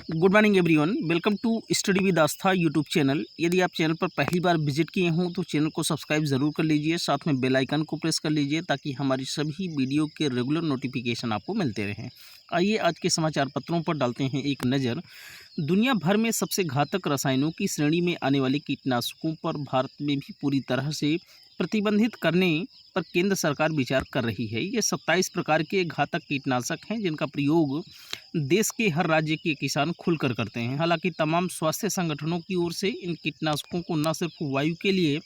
Good morning everyone, welcome to study with Aastha YouTube channel. यदि आप channel पर पहली बार विजिट किए हों तो चैनल को सब्सक्राइब ज़रूर कर लीजिए, साथ में बेल आइकन को प्रेस कर लीजिए ताकि हमारी सभी वीडियो के रेगुलर नोटिफिकेशन आपको मिलते रहें। आइए आज के समाचार पत्रों पर डालते हैं एक नज़र। दुनिया भर में सबसे घातक रसायनों की श्रेणी में आने वाले कीटनाशकों पर भारत में भी पूरी तरह से प्रतिबंधित करने पर केंद्र सरकार विचार कर रही है। ये 27 प्रकार के घातक कीटनाशक हैं जिनका प्रयोग देश के हर राज्य के किसान खुलकर करते हैं। हालांकि तमाम स्वास्थ्य संगठनों की ओर से इन कीटनाशकों को न सिर्फ वायु के लिए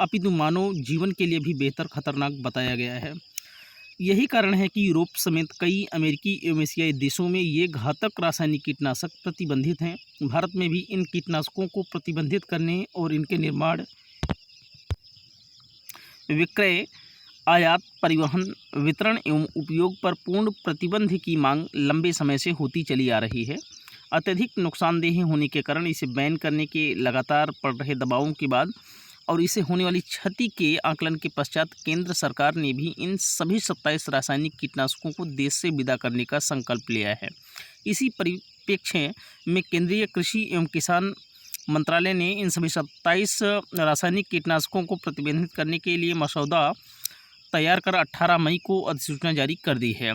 अपितु मानव जीवन के लिए भी बेहतर खतरनाक बताया गया है। यही कारण है कि यूरोप समेत कई अमेरिकी एवं एशियाई देशों में ये घातक रासायनिक कीटनाशक प्रतिबंधित हैं। भारत में भी इन कीटनाशकों को प्रतिबंधित करने और इनके निर्माण, विक्रय, आयात, परिवहन, वितरण एवं उपयोग पर पूर्ण प्रतिबंध की मांग लंबे समय से होती चली आ रही है। अत्यधिक नुकसानदेह होने के कारण इसे बैन करने के लगातार पड़ रहे दबावों के बाद और इसे होने वाली क्षति के आकलन के पश्चात केंद्र सरकार ने भी इन सभी 27 रासायनिक कीटनाशकों को देश से विदा करने का संकल्प लिया है। इसी परिप्रेक्ष्य में केंद्रीय कृषि एवं किसान मंत्रालय ने इन सभी 27 रासायनिक कीटनाशकों को प्रतिबंधित करने के लिए मसौदा तैयार कर 18 मई को अधिसूचना जारी कर दी है।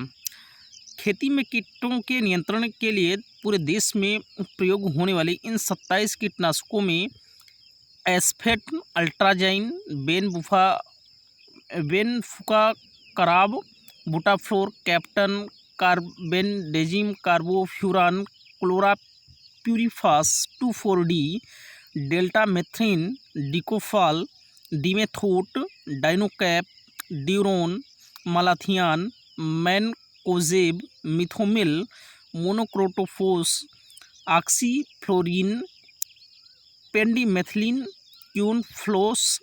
खेती में कीटों के नियंत्रण के लिए पूरे देश में प्रयोग होने वाले इन 27 कीटनाशकों में acephate, atrazine, benfuracarb, butachlor, captan, carbendazim, carbofuran, chlorpyrifos, 2,4-D, deltamethrin, dicofol, dimethoate, dinocap, diuron, malathion, mancozeb, methomyl, monocrotophos, oxyfluorfen, pendimethalin, quinalphos,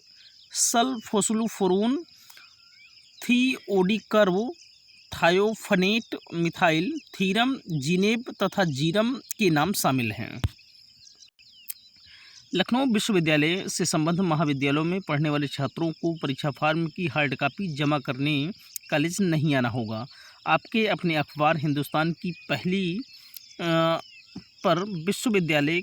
sulfosulfuron, thiodicarb, thiophanate, methyl, thiram, zineb तथा जीरम के नाम शामिल हैं। लखनऊ विश्वविद्यालय से संबद्ध महाविद्यालयों में पढ़ने वाले छात्रों को परीक्षा फॉर्म की हार्ड कॉपी जमा करने कॉलेज नहीं आना होगा। आपके अपने अखबार हिंदुस्तान की पहली पर विश्वविद्यालय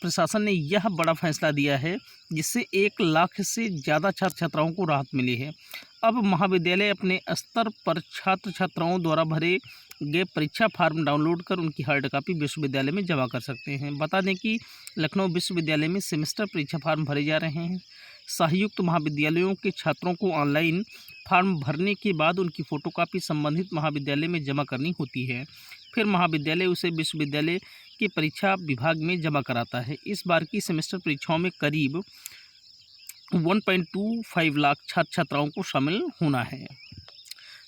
प्रशासन ने यह बड़ा फैसला दिया है जिससे 1 लाख से ज़्यादा छात्र छात्राओं को राहत मिली है। अब महाविद्यालय अपने स्तर पर छात्र छात्राओं द्वारा भरे गए परीक्षा फार्म डाउनलोड कर उनकी हार्ड कॉपी विश्वविद्यालय में जमा कर सकते हैं। बता दें कि लखनऊ विश्वविद्यालय में सेमेस्टर परीक्षा फार्म भरे जा रहे हैं। सहयुक्त महाविद्यालयों के छात्रों को ऑनलाइन फार्म भरने के बाद उनकी फ़ोटोकॉपी संबंधित महाविद्यालय में जमा करनी होती है। फिर महाविद्यालय उसे विश्वविद्यालय के परीक्षा विभाग में जमा कराता है। इस बार की सेमेस्टर परीक्षाओं में करीब 1.25 लाख छात्र छात्राओं को शामिल होना है।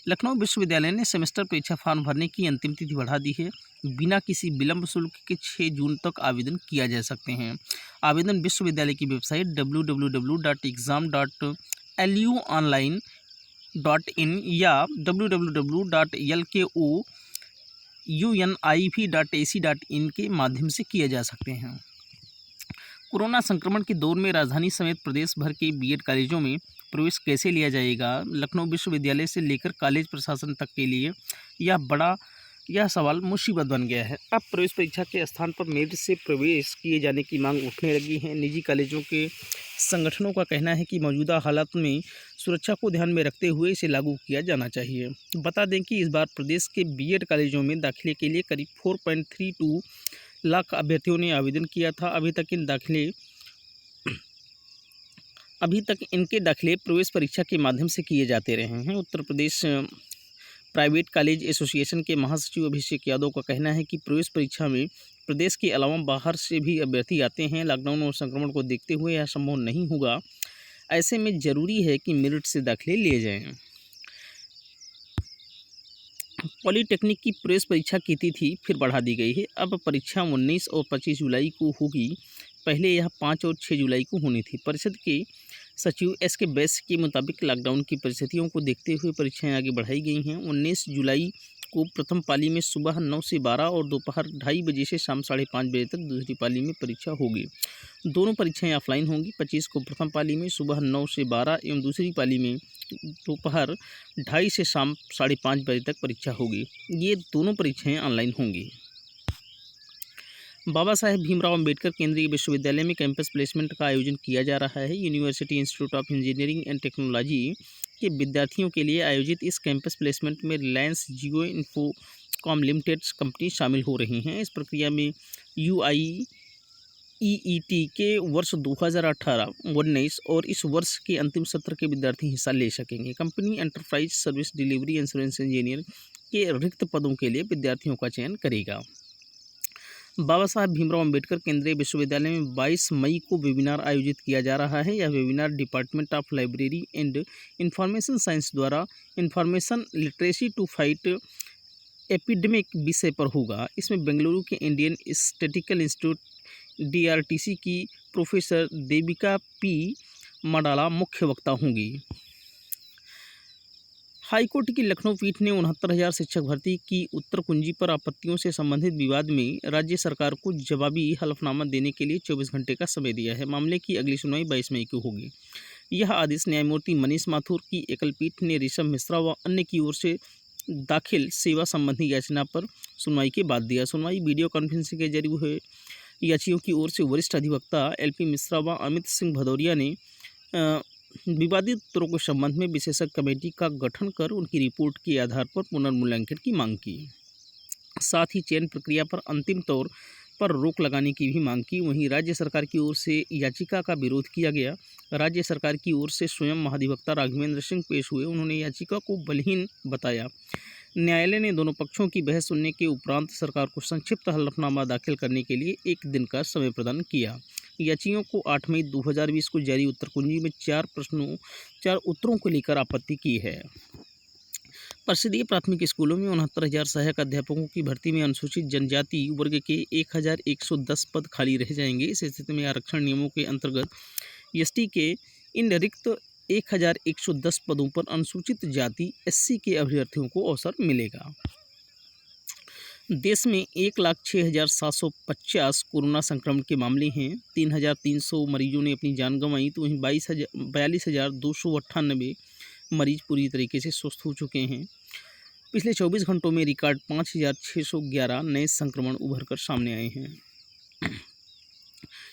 लखनऊ विश्वविद्यालय ने सेमेस्टर परीक्षा फॉर्म भरने की अंतिम तिथि बढ़ा दी है। बिना किसी विलंब शुल्क के 6 जून तक आवेदन किया जा सकते हैं। आवेदन विश्वविद्यालय की वेबसाइट www.exam.luonline.in या www.lkouniv.ac.in के माध्यम से किए जा सकते हैं। कोरोना संक्रमण के दौर में राजधानी समेत प्रदेश भर के बीएड कॉलेजों में प्रवेश कैसे लिया जाएगा? लखनऊ विश्वविद्यालय से लेकर कॉलेज प्रशासन तक के लिए यह सवाल मुसीबत बन गया है। अब प्रवेश परीक्षा के स्थान पर मेरिट से प्रवेश किए जाने की मांग उठने लगी है। निजी कॉलेजों के संगठनों का कहना है कि मौजूदा हालात में सुरक्षा को ध्यान में रखते हुए इसे लागू किया जाना चाहिए। बता दें कि इस बार प्रदेश के बीएड कॉलेजों में दाखिले के लिए करीब 4.32 लाख अभ्यर्थियों ने आवेदन किया था। अभी तक इनके दाखिले प्रवेश परीक्षा के माध्यम से किए जाते रहे हैं। Uttar Pradesh private college association के महासचिव अभिषेक यादव का कहना है कि प्रवेश परीक्षा में प्रदेश के अलावा बाहर से भी अभ्यर्थी आते हैं। लॉकडाउन और संक्रमण को देखते हुए यह संभव नहीं होगा। ऐसे में ज़रूरी है कि मेरिट से दाखिले लिए जाएं। पॉलीटेक्निक की प्रवेश परीक्षा की तिथि फिर बढ़ा दी गई है। अब परीक्षा 19 और 25 जुलाई को होगी। पहले यह 5 और 6 जुलाई को होनी थी। परिषद के सचिव एस.के. बैस के मुताबिक लॉकडाउन की परिस्थितियों को देखते हुए परीक्षाएं आगे बढ़ाई गई हैं। 19 जुलाई को प्रथम पाली में सुबह 9 से 12 और दोपहर 2:30 बजे से शाम 5:30 बजे तक दूसरी पाली में परीक्षा होगी। दोनों परीक्षाएं ऑफलाइन होंगी। 25 को प्रथम पाली में सुबह 9 से 12 एवं दूसरी पाली में दोपहर 2:30 से शाम 5:30 बजे तक परीक्षा होगी। ये दोनों परीक्षाएं ऑनलाइन होंगी। बाबा साहेब भीमराव अंबेडकर केंद्रीय विश्वविद्यालय में कैंपस प्लेसमेंट का आयोजन किया जा रहा है। University institute of engineering and technology के विद्यार्थियों के लिए आयोजित इस कैंपस प्लेसमेंट में रिलायंस जियो इन्फोकॉम लिमिटेड कंपनी शामिल हो रही हैं। इस प्रक्रिया में UIEET के वर्ष 2018-19 और इस वर्ष के अंतिम सत्र के विद्यार्थी हिस्सा ले सकेंगे। Company enterprise service delivery insurance engineer के रिक्त पदों के लिए विद्यार्थियों का चयन करेगा। बाबा साहब भीमराव अंबेडकर केंद्रीय विश्वविद्यालय में 22 मई को वेबिनार आयोजित किया जा रहा है। यह webinar department of library and information science द्वारा information literacy to fight epidemic विषय पर होगा। इसमें बेंगलुरु के इंडियन स्टैटिस्टिकल इंस्टीट्यूट DRTC की प्रोफेसर देविका P मडाला मुख्य वक्ता होंगी। हाईकोर्ट की लखनऊ पीठ ने 69,000 शिक्षक भर्ती की उत्तर कुंजी पर आपत्तियों से संबंधित विवाद में राज्य सरकार को जवाबी हलफनामा देने के लिए 24 घंटे का समय दिया है। मामले की अगली सुनवाई 22 मई को होगी। यह आदेश न्यायमूर्ति मनीष माथुर की एकल पीठ ने ऋषभ मिश्रा व अन्य की ओर से दाखिल सेवा संबंधी याचना पर सुनवाई के बाद दिया। सुनवाई वीडियो कॉन्फ्रेंसिंग के जरिए हुए याचियों की ओर से वरिष्ठ अधिवक्ता LP मिश्रा व अमित सिंह भदौरिया ने विवादित उत्तरों के संबंध में विशेषज्ञ कमेटी का गठन कर उनकी रिपोर्ट के आधार पर पुनर्मूल्यांकन की मांग की। साथ ही चयन प्रक्रिया पर अंतिम तौर पर रोक लगाने की भी मांग की। वहीं राज्य सरकार की ओर से याचिका का विरोध किया गया। राज्य सरकार की ओर से स्वयं महाधिवक्ता राघवेंद्र सिंह पेश हुए। उन्होंने याचिका को बलहीन बताया। न्यायालय ने दोनों पक्षों की बहस सुनने के उपरांत सरकार को संक्षिप्त हलफनामा दाखिल करने के लिए 1 दिन का समय प्रदान किया। याचियों को 8 मई 2020 को जारी उत्तर कुंजी में 4 उत्तरों को लेकर आपत्ति की है। परिषदीय प्राथमिक स्कूलों में 69,000 सहायक अध्यापकों की भर्ती में अनुसूचित जनजाति वर्ग के 1,110 पद खाली रह जाएंगे। इस स्थिति में आरक्षण नियमों के अंतर्गत ST के इन रिक्त 1,110 पदों पर अनुसूचित जाति SC के अभ्यर्थियों को अवसर मिलेगा। देश में 1,06,750 कोरोना संक्रमण के मामले हैं। 3,300 मरीजों ने अपनी जान गंवाई तो वहीं 42,298 मरीज पूरी तरीके से स्वस्थ हो चुके हैं। पिछले 24 घंटों में रिकॉर्ड 5,611 नए संक्रमण उभर कर सामने आए हैं।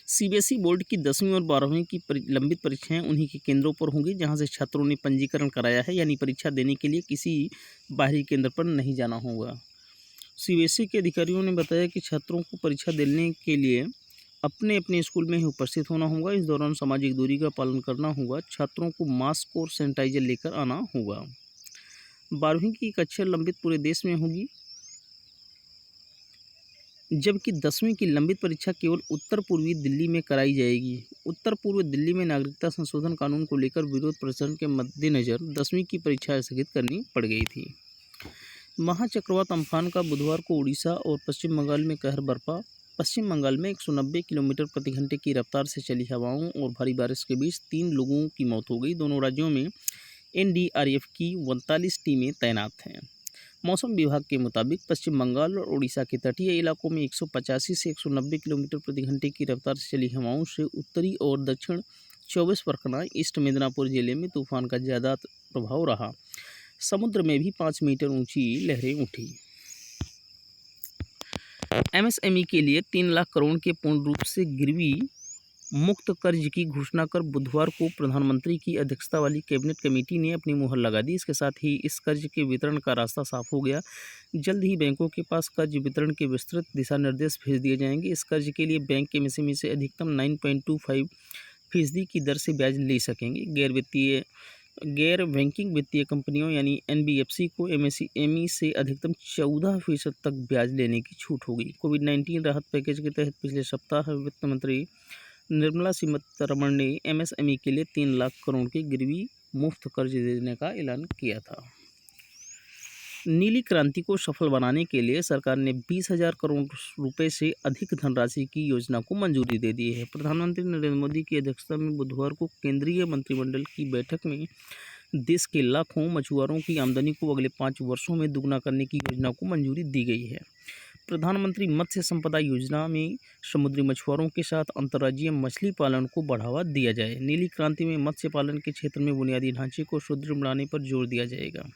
CBSE बोर्ड की 10वीं और 12वीं की लंबित परीक्षाएं उन्हीं के केंद्रों पर होंगी जहां से छात्रों ने पंजीकरण कराया है, यानी परीक्षा देने के लिए किसी बाहरी केंद्र पर नहीं जाना होगा। CBSE के अधिकारियों ने बताया कि छात्रों को परीक्षा देने के लिए अपने अपने स्कूल में ही उपस्थित होना होगा। इस दौरान सामाजिक दूरी का पालन करना होगा। छात्रों को मास्क और सैनिटाइजर लेकर आना होगा। 12वीं की कक्षा लंबित पूरे देश में होगी, जबकि 10वीं की लंबित परीक्षा केवल उत्तर पूर्वी दिल्ली में कराई जाएगी। उत्तर पूर्व दिल्ली में नागरिकता संशोधन कानून को लेकर विरोध प्रदर्शन के मद्देनज़र 10वीं की परीक्षा स्थगित करनी पड़ गई थी। महाचक्रवात अम्फान का बुधवार को उड़ीसा और पश्चिम बंगाल में कहर बरपा। पश्चिम बंगाल में 190 किलोमीटर प्रति घंटे की रफ्तार से चली हवाओं और भारी बारिश के बीच 3 लोगों की मौत हो गई। दोनों राज्यों में NDRF की 39 टीमें तैनात हैं। मौसम विभाग के मुताबिक पश्चिम बंगाल और उड़ीसा के तटीय इलाकों में 185 से 190 किलोमीटर प्रति घंटे की रफ्तार से चली हवाओं से उत्तरी और दक्षिण 24 परगना ईस्ट मिदनापुर जिले में तूफान का ज़्यादा प्रभाव रहा। समुद्र में भी 5 मीटर ऊंची लहरें उठी। MSME के लिए 3 लाख करोड़ के पूर्ण रूप से गिरवी मुक्त कर्ज की घोषणा कर बुधवार को प्रधानमंत्री की अध्यक्षता वाली कैबिनेट कमेटी ने अपनी मुहर लगा दी। इसके साथ ही इस कर्ज के वितरण का रास्ता साफ हो गया। जल्द ही बैंकों के पास कर्ज वितरण के विस्तृत दिशा निर्देश भेज दिए जाएंगे। इस कर्ज के लिए बैंक MSME से अधिकतम 9.25% की दर से ब्याज ले सकेंगे। गैर बैंकिंग वित्तीय कंपनियों यानी NBFC को MSME से अधिकतम 14% तक ब्याज लेने की छूट होगी। कोविड-19 राहत पैकेज के तहत पिछले सप्ताह वित्त मंत्री निर्मला सीतारमण ने MSME के लिए 3 लाख करोड़ के गिरवी मुफ्त कर्ज देने का ऐलान किया था। नीली क्रांति को सफल बनाने के लिए सरकार ने 20,000 करोड़ रुपए से अधिक धनराशि की योजना को मंजूरी दे दी है। प्रधानमंत्री नरेंद्र मोदी की अध्यक्षता में बुधवार को केंद्रीय मंत्रिमंडल की बैठक में देश के लाखों मछुआरों की आमदनी को अगले 5 वर्षों में दुगना करने की योजना को मंजूरी दी गई है। प्रधानमंत्री मत्स्य संपदा योजना में समुद्री मछुआरों के साथ अंतर्राज्यीय मछली पालन को बढ़ावा दिया जाए। नीली क्रांति में मत्स्य पालन के क्षेत्र में बुनियादी ढांचे को सुदृढ़ बनाने पर जोर दिया जाएगा।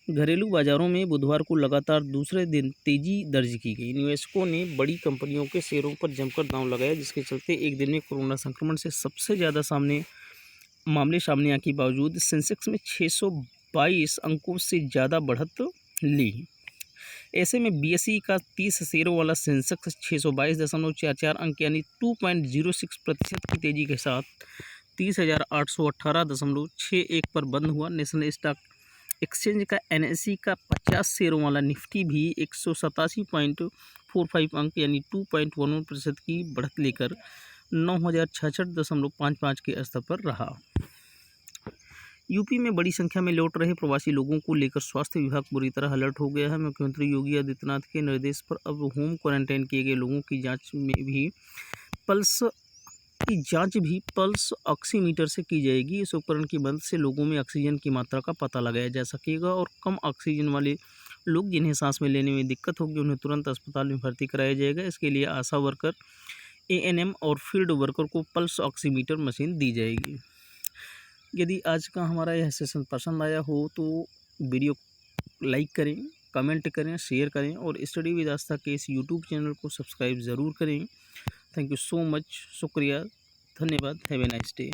घरेलू बाजारों में बुधवार को लगातार दूसरे दिन तेजी दर्ज की गई। निवेशकों ने बड़ी कंपनियों के शेयरों पर जमकर दांव लगाया, जिसके चलते एक दिन में कोरोना संक्रमण से सबसे ज़्यादा मामले सामने आने के बावजूद सेंसेक्स में 622 अंकों से ज़्यादा बढ़त ली। ऐसे में बीएसई का 30 शेयरों वाला सेंसेक्स 622.44 अंक यानी 2.06% की तेजी के साथ 30,818.61 पर बंद हुआ। नेशनल स्टॉक एक्सचेंज का एनएसई का 50 शेयरों वाला निफ्टी भी 187.45 अंक यानी 2.11% की बढ़त लेकर 9,066.55 के स्तर पर रहा। यूपी में बड़ी संख्या में लौट रहे प्रवासी लोगों को लेकर स्वास्थ्य विभाग बुरी तरह अलर्ट हो गया है। मुख्यमंत्री योगी आदित्यनाथ के निर्देश पर अब होम क्वारंटाइन किए गए लोगों की जांच भी पल्स ऑक्सीमीटर से की जाएगी। इस उपकरण की मदद से लोगों में ऑक्सीजन की मात्रा का पता लगाया जा सकेगा और कम ऑक्सीजन वाले लोग जिन्हें सांस में लेने में दिक्कत होगी उन्हें तुरंत अस्पताल में भर्ती कराया जाएगा। इसके लिए आशा वर्कर, एएनएम और फील्ड वर्कर को पल्स ऑक्सीमीटर मशीन दी जाएगी। यदि आज का हमारा यह सेशन पसंद आया हो तो वीडियो लाइक करें, कमेंट करें, शेयर करें और स्टडी विद आस्था के इस यूट्यूब चैनल को सब्सक्राइब ज़रूर करें। Thank you so much. शुक्रिया, धन्यवाद। Have a nice day.